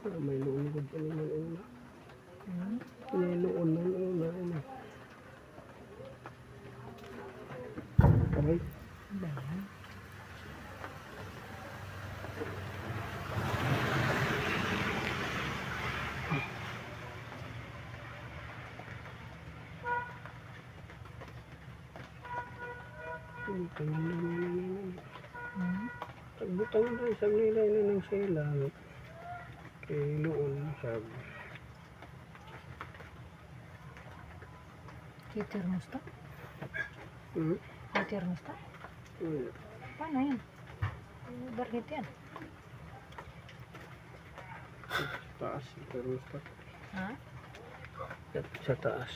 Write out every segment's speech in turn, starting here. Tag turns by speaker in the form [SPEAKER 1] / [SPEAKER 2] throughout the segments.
[SPEAKER 1] May noon ko pa naman una. May noon ng una. Aray.
[SPEAKER 2] Ba yan?
[SPEAKER 1] Tagbutang na isang nilay na ng silang. Kay noon sabi.
[SPEAKER 2] Termosta? Termosta? Paano yan? Bakit yan?
[SPEAKER 1] Sa taas, termostat.
[SPEAKER 2] Ha?
[SPEAKER 1] Sa taas.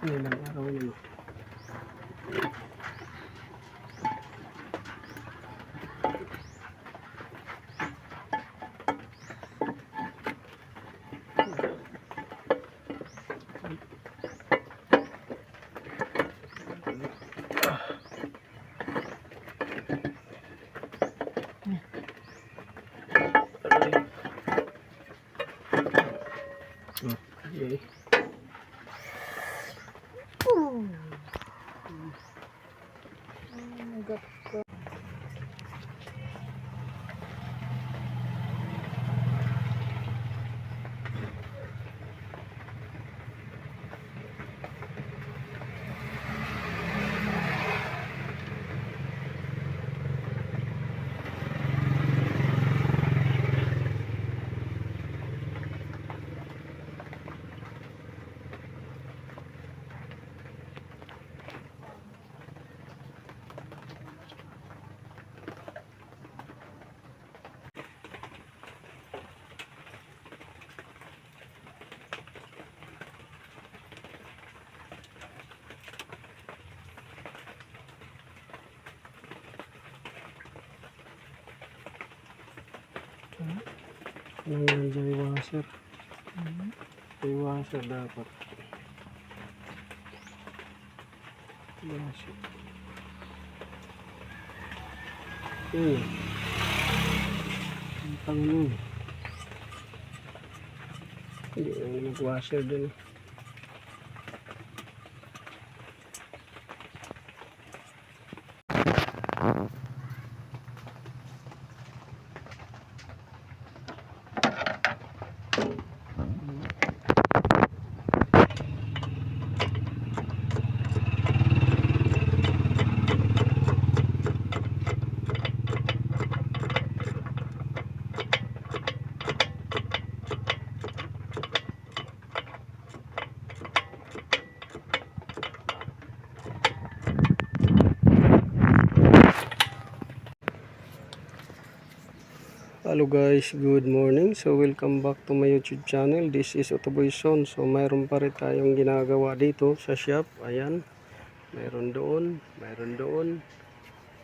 [SPEAKER 1] Ilang araw naman. Okay. Ng dry washer. Dry washer dapat. Washer. Ang pangulo. Hindi na nag-washer din. guys, good morning. So welcome back to my YouTube channel. This is Otoboy Son. So mayroon pa rin tayong ginagawa dito sa shop. Ayan, mayroon doon,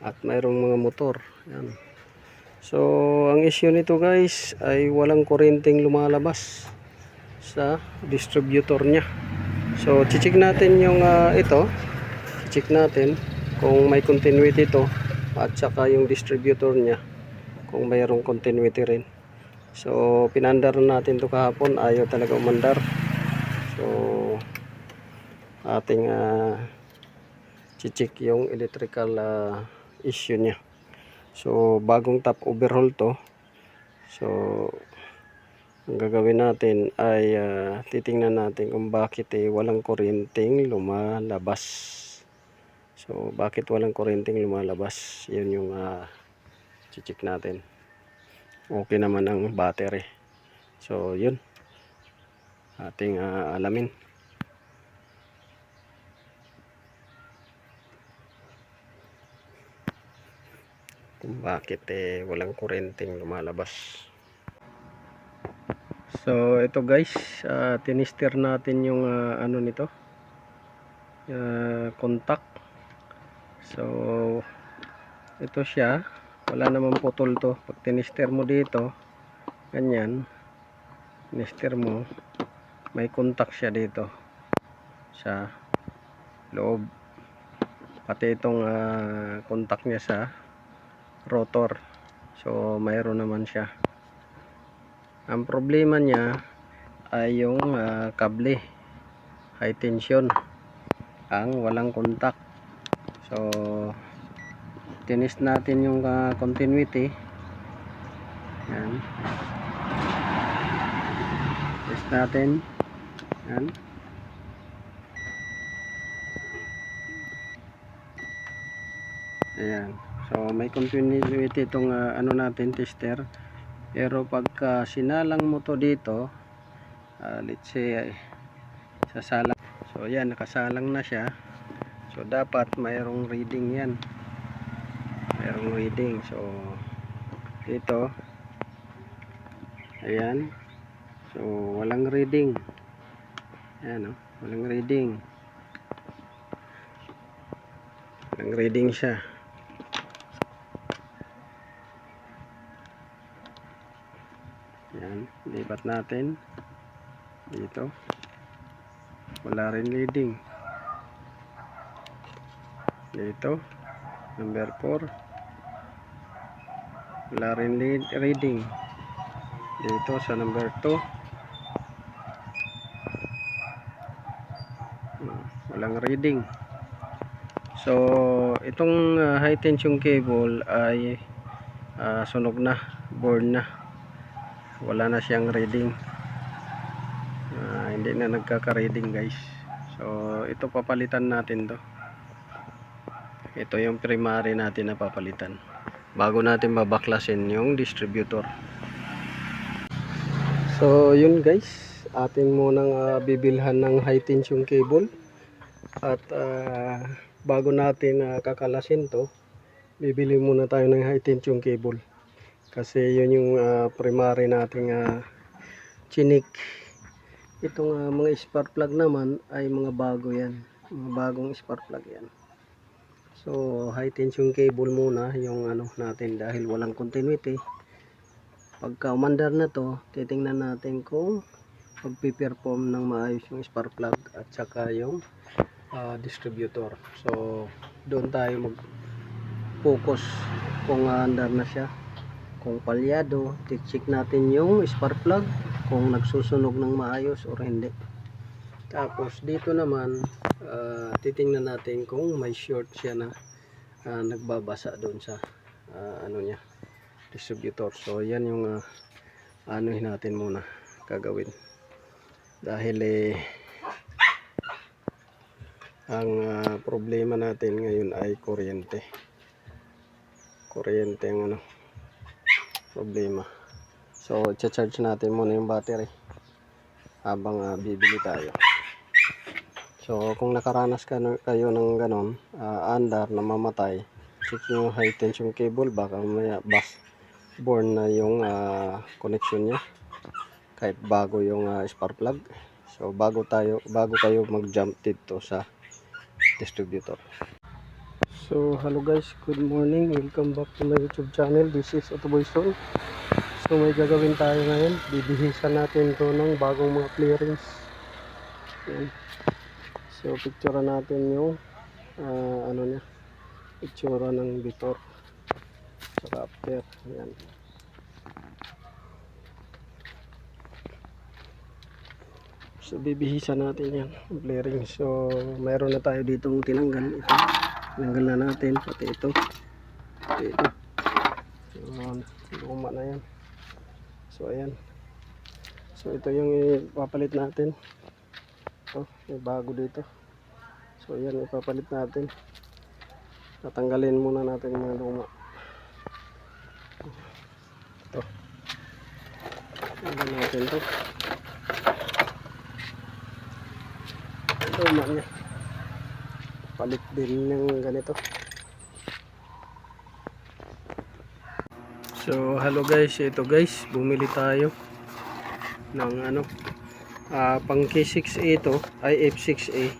[SPEAKER 1] at mayroong mga motor. Ayan. So ang issue nito guys ay walang kuryenteng lumalabas sa distributor niya. So check natin yung ito. Check natin kung may continuity ito at saka yung distributor niya kung mayroong continuity rin. So pinandar natin to kahapon, ayaw talaga umandar. So ating check yung electrical issue niya. So bagong top overhaul to. So ang gagawin natin ay titingnan natin kung bakit walang kuryenteng lumalabas. So bakit walang kuryenteng lumalabas, yun yung check natin. Okay naman ang battery. So yun ating alamin kung bakit walang kuryenteng lumalabas. So ito guys, tinister natin yung ano nito, contact. So ito siya, wala namang putol to. Pag tinister mo dito, ganyan, tinister mo, may contact siya dito sa loob, pati itong contact niya sa rotor. So mayroon naman siya. Ang problema niya ay yung kable high tension ang walang contact. So tinis natin yung continuity. Yan, test natin. Yan, ayan. So may continuity itong ano natin, tester. Pero pagka sinalang mo to dito, let's say sasalang. So yan, nakasalang na siya. So dapat mayroong reading yan. Mayroong reading. So dito, ayan. So walang reading. Ayan, walang reading. Walang reading siya. Yan, lipat natin dito, wala rin reading. Dito number 4, wala rin reading. Dito sa number 2, walang reading. So itong high tension cable ay sunog na, burn na, wala na siyang reading. Hindi na nagkaka-reading guys. So ito papalitan natin to. Ito yung primary natin na papalitan bago natin babaklasin yung distributor. So yun guys, atin munang bibilhan ng high tension cable. At bago natin kakalasin to, bibili muna tayo ng high tension cable. Kasi yun yung primary nating chinik. Itong mga spark plug naman ay mga bago yan, mga bagong spark plug yan. So high tension cable muna yung ano natin, dahil walang continuity. Pagka umandar na to, titingnan natin kung magpiperform ng maayos yung spark plug at saka yung distributor. So doon tayo mag focus kung andar na siya. Kung palyado, check natin yung spark plug kung nagsusunog ng maayos or hindi. Tapos dito naman titingnan natin kung may short siya na nagbabasa doon sa ano niya, distributor. So yan yung anuhin natin muna gagawin, dahil ang problema natin ngayon ay kuryente ang ano problema. So i-charge natin muna yung battery habang bibili tayo. So kung nakaranas kayo ng ganon, andar na mamatay, check nyo high tension cable, baka born na yung connection niya kahit bago yung spark plug. So bago kayo mag-jump dito sa distributor. So hello guys, good morning, welcome back to my YouTube channel. This is Otoboy Son. So may gagawin tayo ngayon, bibihisan natin to ng bagong mga clearings. Yan. So picture natin yung ano niya, itsura ng before saka after. Yan. So bibihisan natin yan, clearing. So mayroon na tayo ditong tinanggal. Ito, tinanggal na natin pati ito. Pati ito. So luma na yan. So ayan. So ito yung ipapalit natin. Ito, may bago dito. So ayan, ipapalit natin. Tatanggalin muna natin yung mga luma. Ito. Tanggalin natin ito. Luma niya. Palit din ng ganito. So hello guys, ito guys, bumili tayo ng ano, pang K6A ito ay F6A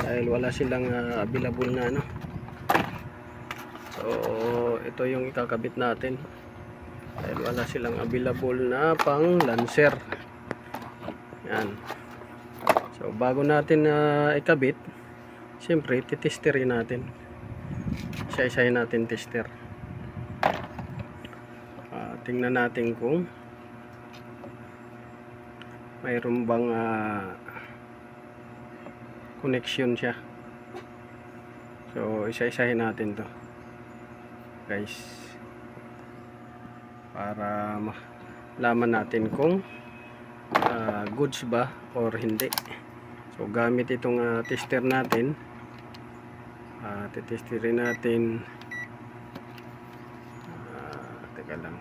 [SPEAKER 1] dahil wala silang available na ano. So ito yung ikakabit natin dahil wala silang available na pang Lancer. Yan. So bago natin ikabit, siyempre titesterin natin. Isa-isahin natin tester. Tingnan natin kung mayroon bang connection siya. So isa-isahin natin to guys para malaman natin kung goods ba or hindi. So gamit itong tester natin, titesterin natin. Teka lang.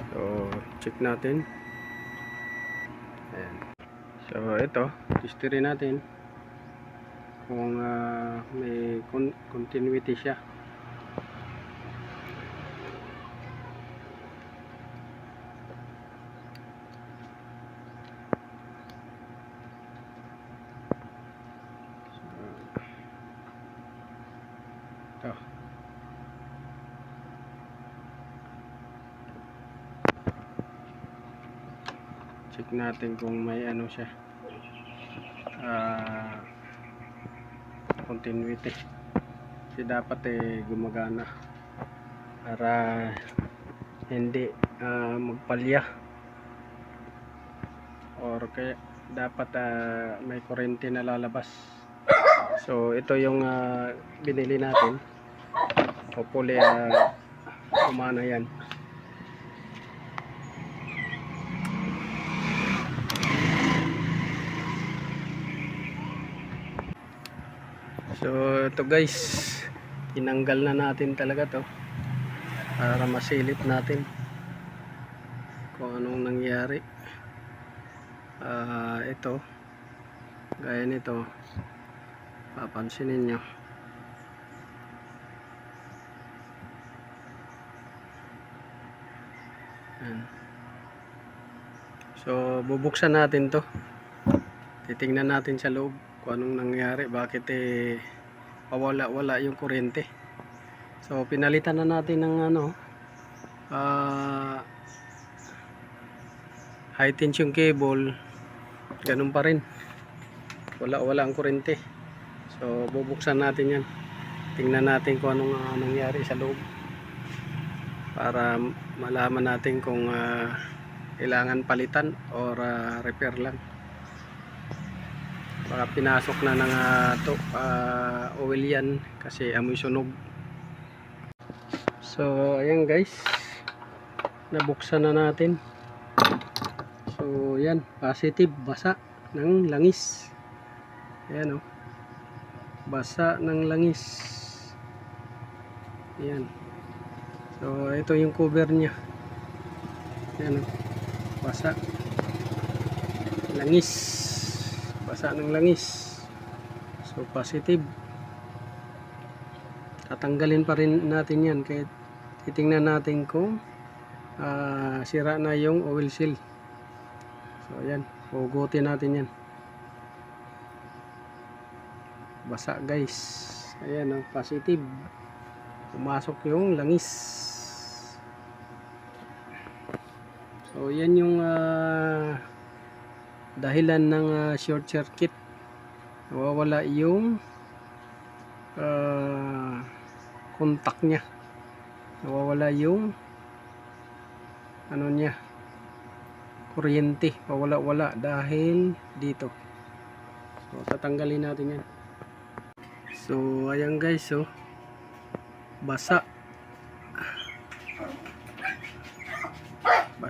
[SPEAKER 1] So check natin. Ayan. So ito, testerin natin kung may continuity siya. Ito. Check natin kung may ano siya, continuity. Kasi dapat gumagana para hindi magpalya, or kaya dapat may kuryente na lalabas. So ito yung binili natin. Hopefully kumana yan. So ito guys, tinanggal na natin talaga to para masilip natin kung anong nangyari. Ito, gaya nito, papansinin nyo. Yan. So bubuksan natin to, titingnan natin sa loob kung anong nangyari, bakit pawala-wala yung kuryente. So pinalitan na natin ng ano, high tension cable, ganun pa rin, wala ang kuryente. So bubuksan natin yan, tingnan natin kung anong nangyari sa loob para malaman natin kung kailangan palitan or repair lang. Baka pinasok na ng oil yan kasi amoy sunog. So ayan guys, nabuksan na natin. So yan, positive, basa ng langis. Ayan o, basa ng langis. Ayan. So ito yung cover nya. Ayan o, basa langis, basa ng langis. So positive. tatanggalin pa rin natin yan, kaya titingnan natin kung sira na yung oil seal. So ayan, hugutin natin yan. Basa guys, ayan oh, positive, pumasok yung langis. So yan yung dahilan ng short circuit. Nawawala yung contact nya, nawawala yung ano nya, kuryente, wala dahil dito. So tatanggalin natin yan. So ayan guys, so basa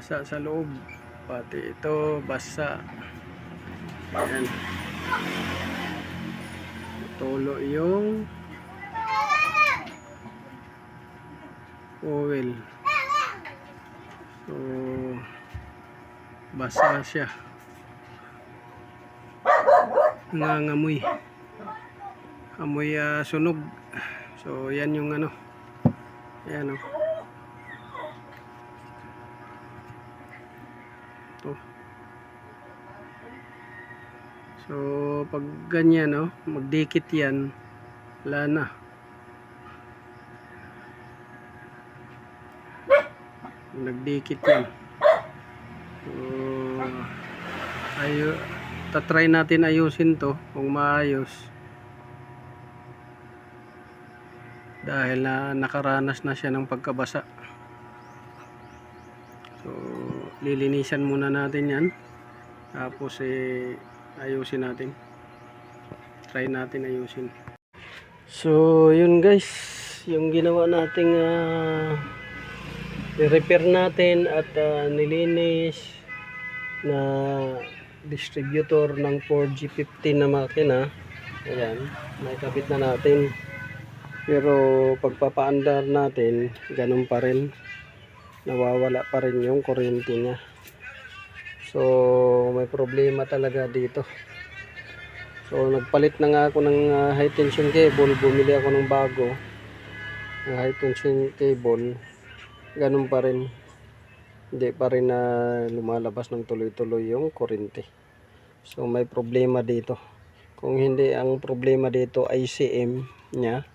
[SPEAKER 1] sa loob, pati ito basa. Ayan, tulo yung oil. So basa siya, nangangamoy, amoy sunog. So yan yung ano, ayan o, to. So pag ganyan no, magdikit yan, wala na. Nagdikit yan. So tatry natin ayusin to kung maayos, dahil nakaranas na siya ng pagkabasa. So lilinisan muna natin yan, tapos ayusin natin, try natin ayusin. So yun guys, yung ginawa nating i-repair natin at nilinis na distributor ng 4G15 na makina. Ayan, naikabit na natin, pero pagpapaandar natin, ganun pa rin, nawawala pa rin yung kuryente niya. So may problema talaga dito. So nagpalit na nga ako ng high tension cable, bumili ako ng bago ng high tension cable, ganun pa rin, hindi pa rin na lumalabas ng tuloy-tuloy yung kuryente. So may problema dito. Kung hindi ang problema dito ay ICM nya,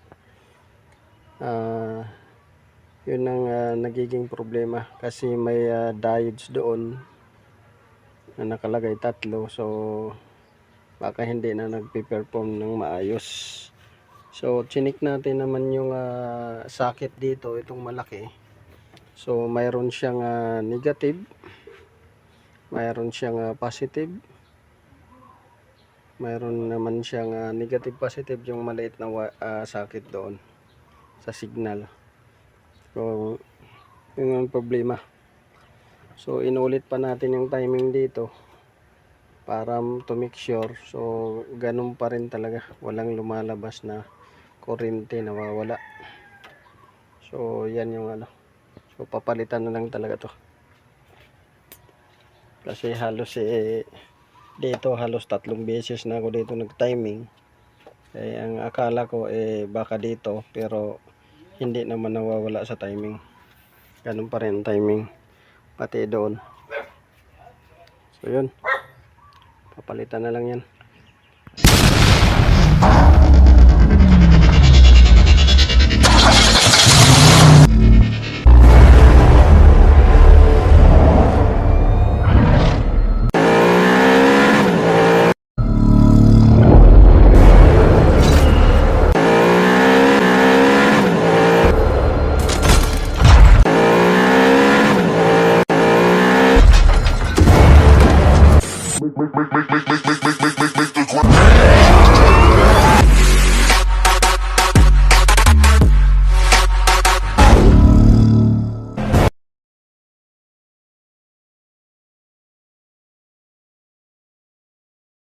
[SPEAKER 1] yun ang nagiging problema, kasi may diodes doon na nakalagay, 3. So baka hindi na nagpe-perform ng maayos. So chinik natin naman yung socket dito, itong malaki. So mayroon siyang negative, mayroon siyang positive, mayroon naman siyang negative positive, yung maliit na socket doon sa signal. So yun ang problema. So inulit pa natin yung timing dito para to make sure. So ganun pa rin talaga, walang lumalabas na kuryente, nawawala. So yan yung ano. So papalitan na lang talaga to, kasi halos dito halos 3 beses na ako dito nag-timing. Ang akala ko baka dito, pero hindi naman nawawala sa timing, ganun pa rin timing pati doon. So yun, papalitan na lang yan.
[SPEAKER 3] Make